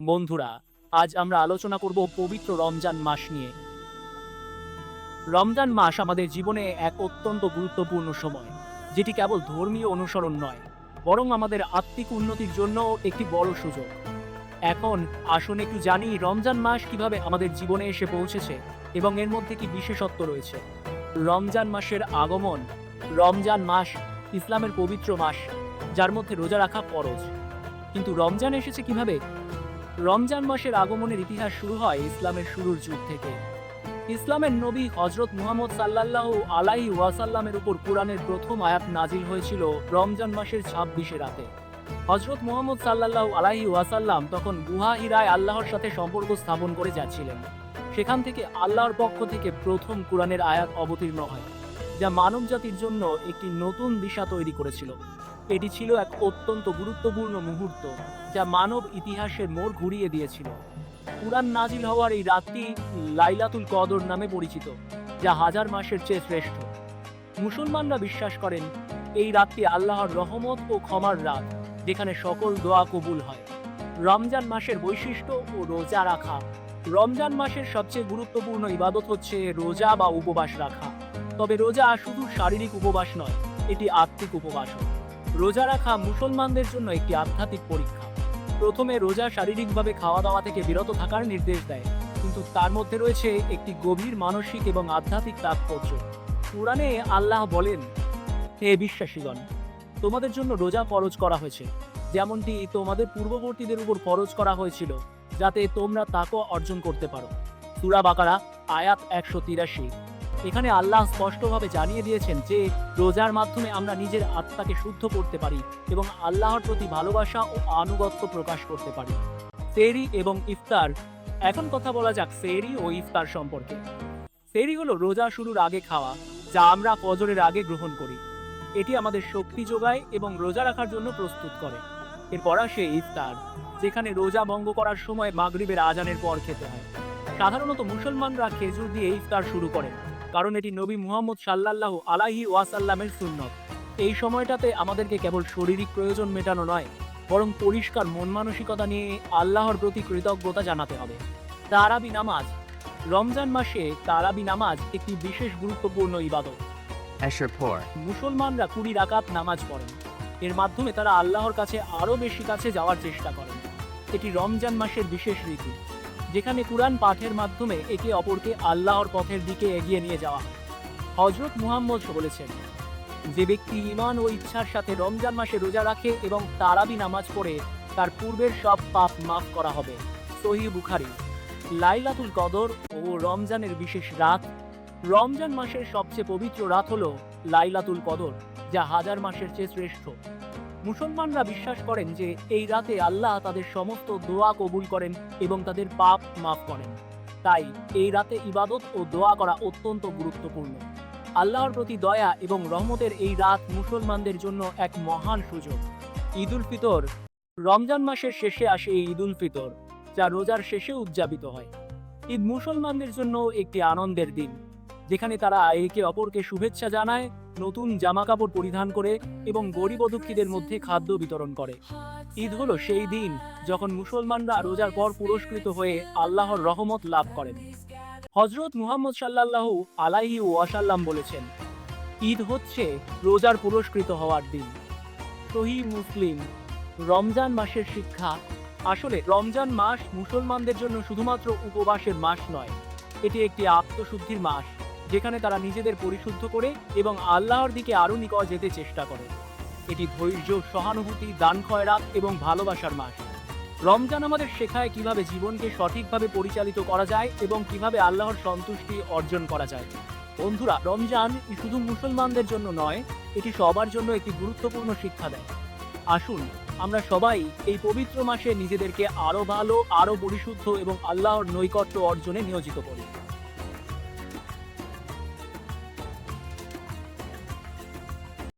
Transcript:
বন্ধুরা, আজ আমরা আলোচনা করব পবিত্র রমজান মাস নিয়ে। রমজান মাস আমাদের জীবনে এক অত্যন্ত গুরুত্বপূর্ণ সময়, যেটি কেবল ধর্মীয় অনুসরণ নয়, বরং আমাদের আত্মিক উন্নতির জন্য একটি বড় সুযোগ। এখন আসুন একটু জানি রমজান মাস কিভাবে আমাদের জীবনে এসে পৌঁছেছে এবং এর মধ্যে কি বিশেষত্ব রয়েছে। রমজান মাসের আগমন। রমজান মাস ইসলামের পবিত্র মাস, যার মধ্যে রোজা রাখা ফরজ। কিন্তু রমজান এসেছে কিভাবে? রমজান মাসের আগমনের ইতিহাস শুরু হয় ইসলামের শুরুর যুগ থেকে। ইসলামের নবী হযরত মুহাম্মদ সাল্লাল্লাহু আলাইহি ওয়াসাল্লামের উপর কুরআনের প্রথম আয়াত নাজিল হয়েছিল রমজান মাসের 26 রাতে। হযরত মুহাম্মদ সাল্লাল্লাহু আলাইহি ওয়াসাল্লাম তখন গুহা হিরায় আল্লাহর সাথে সম্পর্ক স্থাপন করে যাচ্ছিলেন। সেখান থেকে আল্লাহর পক্ষ থেকে প্রথম কুরআনের আয়াত অবতীর্ণ হয়, যা মানবজাতির জন্য একটি নতুন দিশা তৈরি করেছিল। এটি ছিল এক অত্যন্ত গুরুত্বপূর্ণ মুহূর্ত, যা মানব ইতিহাসের মোড় ঘুরিয়ে দিয়েছিল। কুরআন নাজিল হওয়ার এই রাতটি লাইলাতুল কদর নামে পরিচিত, যা হাজার মাসের চেয়ে শ্রেষ্ঠ। মুসলমানরা বিশ্বাস করেন এই রাতটি আল্লাহর রহমত ও ক্ষমার রাত, যেখানে সকল দোয়া কবুল হয়। রমজান মাসের বৈশিষ্ট্য ও রোজা রাখা। রমজান মাসের সবচেয়ে গুরুত্বপূর্ণ ইবাদত হচ্ছে রোজা বা উপবাস রাখা। তবে রোজা শুধু শারীরিক উপবাস নয়, এটি আত্মিক উপবাসও। রোজা রাখা মুসলমানদের জন্য একটি আধ্যাত্মিক পরীক্ষা। প্রথমে রোজা শারীরিকভাবে খাওয়া দাওয়া থেকে বিরত থাকার নির্দেশ দেয়, কিন্তু তার মধ্যে রয়েছে একটি গভীর মানসিক এবং আধ্যাত্মিক তাৎপর্য। কুরআনে আল্লাহ বলেন, হে বিশ্বাসীগণ, তোমাদের জন্য রোজা ফরজ করা হয়েছে, যেমনটি তোমাদের পূর্ববর্তীদের উপর ফরজ করা হয়েছিল, যাতে তোমরা তাকওয়া অর্জন করতে পারো। সূরা বাকারা আয়াত 183। এখানে আল্লাহ স্পষ্টভাবে জানিয়ে দিয়েছেন যে রোজার মাধ্যমে আমরা নিজের আত্মাকে শুদ্ধ করতে পারি এবং আল্লাহর প্রতি ভালোবাসা ও আনুগত্য প্রকাশ করতে পারি। সেহরি এবং ইফতার। এখন কথা বলা যাক সেহরি ও ইফতার সম্পর্কে। সেহরি হলো রোজা শুরুর আগে খাওয়া, যা আমরা ফজরের আগে গ্রহণ করি। এটি আমাদের শক্তি যোগায় এবং রোজা রাখার জন্য প্রস্তুত করে। এরপর আসে ইফতার, যেখানে রোজা ভঙ্গ করার সময় মাগরিবের আজানের পর খেতে হয়। সাধারণত মুসলমানরা খেজুর দিয়ে ইফতার শুরু করেন, কারণ এটি নবী মুহাম্মদ সাল্লাল্লাহু আলাইহি ওয়াসাল্লামের সুন্নত। এই সময়টাতে আমাদেরকে কেবল শারীরিক প্রয়োজন মেটানো নয়, বরং পরিষ্কার মন মানসিকতা নিয়ে আল্লাহর প্রতি কৃতজ্ঞতা জানাতে হবে। তারাবি নামাজ। রমজান মাসে তারাবি নামাজ একটি বিশেষ গুরুত্বপূর্ণ ইবাদত। মুসলমানরা 20 রাকাত নামাজ পড়েন। এর মাধ্যমে তারা আল্লাহর কাছে আরও বেশি কাছে যাওয়ার চেষ্টা করেন। এটি রমজান মাসের বিশেষ রীতি, যেখানে কুরআন পাঠের মাধ্যমে একে অপরকে আল্লাহর পথের দিকে এগিয়ে নিয়ে যাওয়া হয়। হযরত মুহাম্মদ বলেছেন, যে ব্যক্তি ঈমান ও ইচ্ছার সাথে রমজান মাসে রোজা রাখে এবং তারাবি নামাজ পড়ে, তার পূর্বের সব পাপ মাফ করা হবে। সহিহ বুখারী। লাইলাতুল কদর ও রমজানের বিশেষ রাত। রমজান মাসের সবচেয়ে পবিত্র রাত হলো লাইলাতুল কদর, যা হাজার মাসের চেয়ে শ্রেষ্ঠ। মুসলমানরা বিশ্বাস করেন যে এই রাতে আল্লাহ তাদের সমস্ত দোয়া কবুল করেন এবং তাদের পাপ মাফ করেন। তাই এই রাতে ইবাদত ও দোয়া করা অত্যন্ত গুরুত্বপূর্ণ। আল্লাহর প্রতি দয়া এবং রহমতের এই রাত মুসলমানদের জন্য এক মহান সুযোগ। ঈদুল ফিতর। রমজান মাসের শেষে আসে ঈদুল ফিতর, যা রোজার শেষে উদযাপিত হয়। ঈদ মুসলমানদের জন্য একটি আনন্দের দিন, যেখানে তারা একে অপরকে শুভেচ্ছা জানায়, নতুন জামাকাপড় পরিধান করে এবং গরিব ও দুঃখীদের মধ্যে খাদ্য বিতরণ করে। ঈদ হলো সেই দিন যখন মুসলমানরা রোজার পর পুরস্কৃত হয়ে আল্লাহর রহমত লাভ করেন। হযরত মুহাম্মদ সাল্লাল্লাহু আলাইহি ওয়াসাল্লাম বলেছেন, ঈদ হচ্ছে রোজার পুরস্কৃত হওয়ার দিন। সহিহ মুসলিম। রমজান মাসের শিক্ষা। আসলে রমজান মাস মুসলমানদের জন্য শুধুমাত্র উপবাসের মাস নয়, এটি একটি আত্মশুদ্ধির মাস, যেখানে তারা নিজেদের পরিশুদ্ধ করে এবং আল্লাহর দিকে আরও নিকট যেতে চেষ্টা করে। এটি ধৈর্য, সহানুভূতি, দান খয়রাত এবং ভালোবাসার মাস। রমজান আমাদের শেখায় কিভাবে জীবনকে সঠিকভাবে পরিচালিত করা যায় এবং কিভাবে আল্লাহর সন্তুষ্টি অর্জন করা যায়। বন্ধুরা, রমজান শুধু মুসলমানদের জন্য নয়, এটি সবার জন্য একটি গুরুত্বপূর্ণ শিক্ষা দেয়। আসুন আমরা সবাই এই পবিত্র মাসে নিজেদেরকে আরও ভালো, আরও পরিশুদ্ধ এবং আল্লাহর নৈকট্য অর্জনে নিয়োজিত করি।